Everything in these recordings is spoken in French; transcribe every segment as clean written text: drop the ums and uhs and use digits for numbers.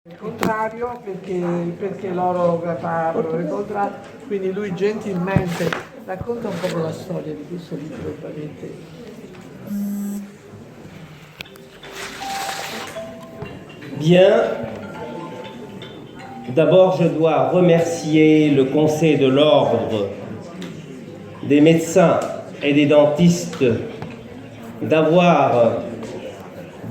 Il contrario perché loro parlano il contrario, quindi lui gentilmente racconta un po' la storia di questo libro veramente. Bien, d'abord je dois remercier le Conseil de l'Ordre des médecins et des dentistes d'avoir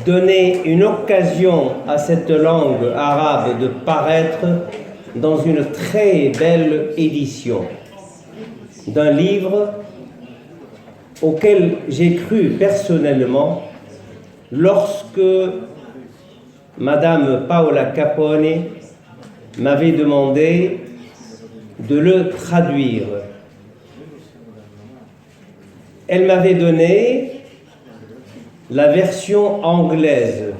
donné une occasion à cette langue arabe de paraître dans une très belle édition d'un livre auquel j'ai cru personnellement lorsque Madame Paola Capone m'avait demandé de le traduire. Elle m'avait donné la version anglaise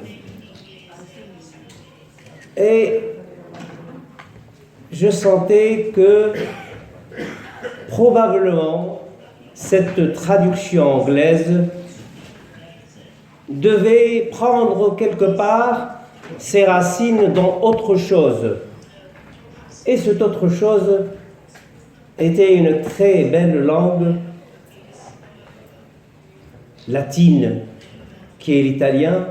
et je sentais que probablement cette traduction anglaise devait prendre quelque part ses racines dans autre chose. Et cette autre chose était une très belle langue latine, qui est l'italien.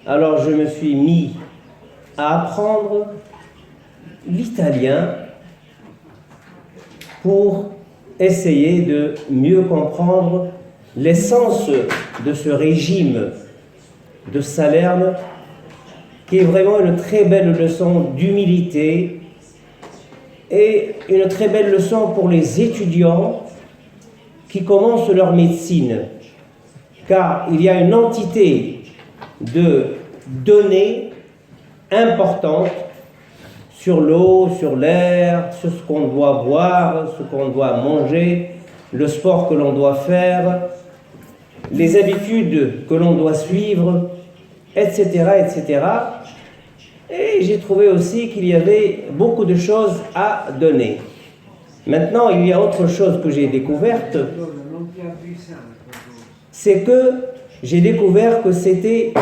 Alors je me suis mis à apprendre l'italien pour essayer de mieux comprendre l'essence de ce régime de Salerne, qui est vraiment une très belle leçon d'humilité et une très belle leçon pour les étudiants qui commencent leur médecine, car il y a une entité de données importantes sur l'eau, sur l'air, sur ce qu'on doit boire, ce qu'on doit manger, le sport que l'on doit faire, les habitudes que l'on doit suivre, etc., etc. Et j'ai trouvé aussi qu'il y avait beaucoup de choses à donner. Maintenant, il y a autre chose que j'ai découverte, c'est que j'ai découvert que c'était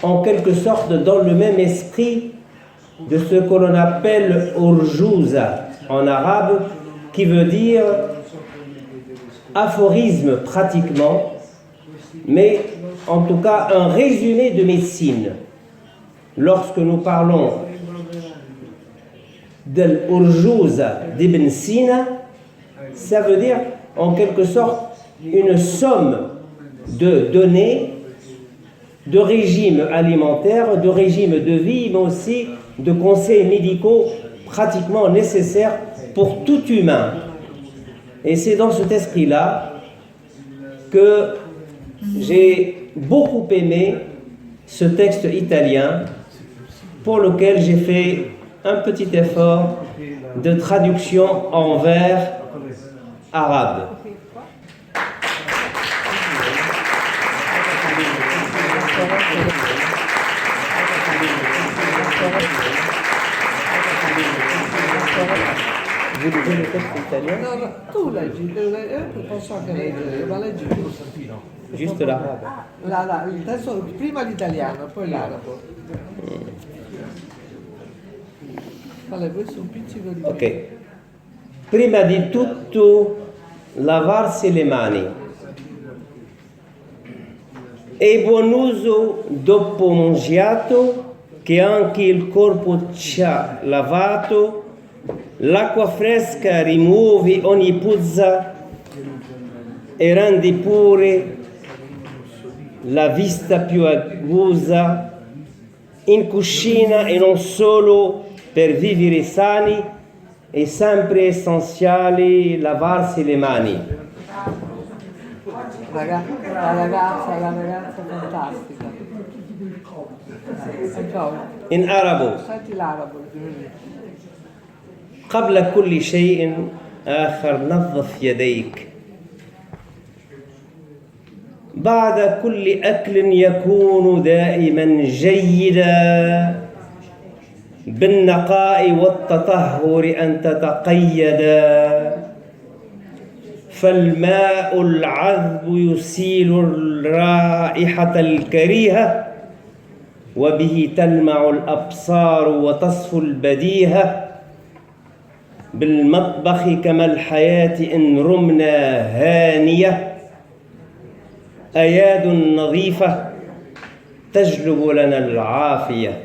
en quelque sorte dans le même esprit de ce que l'on appelle urjuza en arabe, qui veut dire aphorisme pratiquement, mais en tout cas un résumé de médecine. Lorsque nous parlons de l'urjuza d'Ibn Sina, ça veut dire en quelque sorte une somme de données, de régimes alimentaires, de régimes de vie, mais aussi de conseils médicaux pratiquement nécessaires pour tout humain. Et c'est dans cet esprit-là que j'ai beaucoup aimé ce texte italien, pour lequel j'ai fait un petit effort de traduction en vers arabe. Vous lisez le texte italien? No, tu leggi, posso anche leggere, ma leggi tu. Juste l'arabe. Il testo, prima l'italiano, poi l'arabo. Allora, questo è un pizzico di... Ok. Prima di tutto lavarsi le mani. È buon uso dopo mangiato che anche il corpo ci ha lavato. L'acqua fresca rimuove ogni puzza e rende pure la vista più acuta in cucina e non solo per vivere sani è sempre essenziale lavarsi le mani. La ragazza fantastica. In arabo. Senti l'arabo. قبل كل شيء آخر نظف يديك. بعد كل أكل يكون دائما جيدا بالنقاء والتطهر أن تتقيدا، فالماء العذب يسيل الرائحة الكريهة وبه تلمع الأبصار وتصفو البديهة بالمطبخ كما الحياة إن رمنا هانية أياد نظيفة تجلب لنا العافية.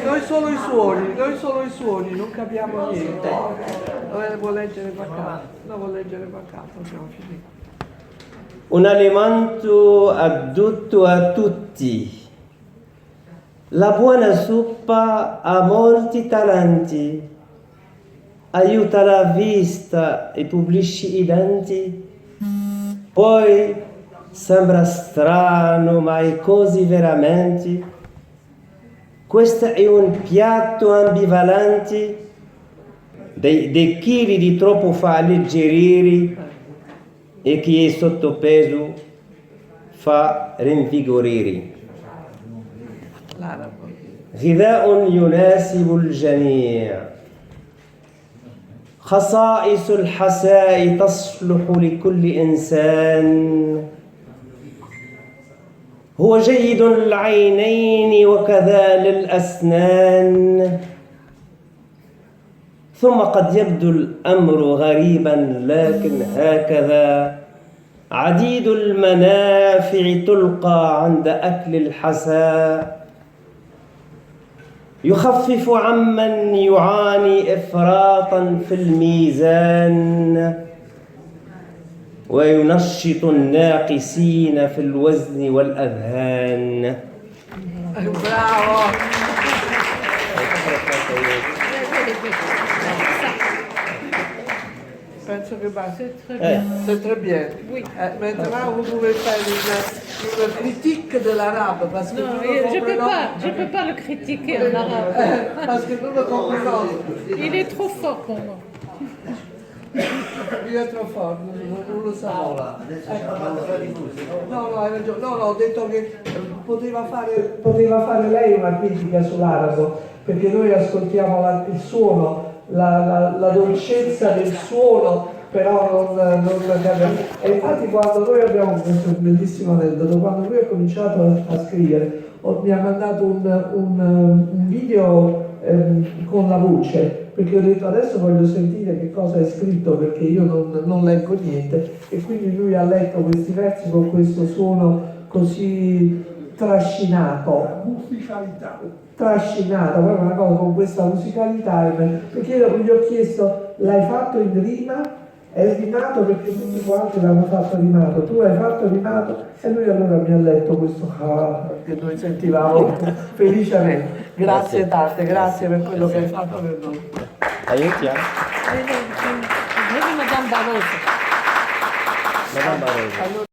Noi solo i suoni, non capiamo niente. Vuoi leggere qualcosa? No, vuoi leggere qualcosa, abbiamo finito. Un alimento adotto a tutti. La buona zuppa ha molti talenti. Aiuta la vista e pulisce i denti. Poi sembra strano, ma è così veramente. Questo è un piatto ambivalente, dei chili di troppo fa alleggerire e chi è sottopeso fa rinvigorire. L'arabo. غذاء يناسب الجميع. خصائص الحساء تصلح لكل إنسان. هو جيد للعينين وكذا للأسنان. ثم قد يبدو الأمر غريبا لكن هكذا عديد المنافع تلقى عند أكل الحساء. يخفف عمن يعاني إفراطا في الميزان وينشط الناقصين في الوزن والأذهان. Bravo! Penso che basta. C'est très bien. Oui. Maintenant, vous pouvez faire une critique de l'arabe parce que Non, nous ne comprenons je peux pas le critiquer en arabe. Parce que nous ne comprenons. Il est trop fort pour moi. Lui è troppo forte, non lo so. No, hai ragione. No, ho detto che poteva fare lei una critica sull'arabo, perché noi ascoltiamo il suono, la dolcezza del suono, però non capiamo. E infatti quando noi abbiamo questo bellissimo aneddoto, quando lui ha cominciato a scrivere, mi ha mandato un video con la voce, perché ho detto adesso voglio sentire che cosa hai scritto perché io non leggo niente, e quindi lui ha letto questi versi con questo suono così trascinato, proprio una cosa con questa musicalità, perché io gli ho chiesto l'hai fatto in rima? È rimato perché tutti quanti l'hanno fatto rimato, tu l'hai fatto rimato, e lui allora mi ha letto questo che noi sentivamo felicemente. Grazie tante, grazie per quello che hai fatto per noi. Aiutiamo. Madame Barroso. Madame Barroso.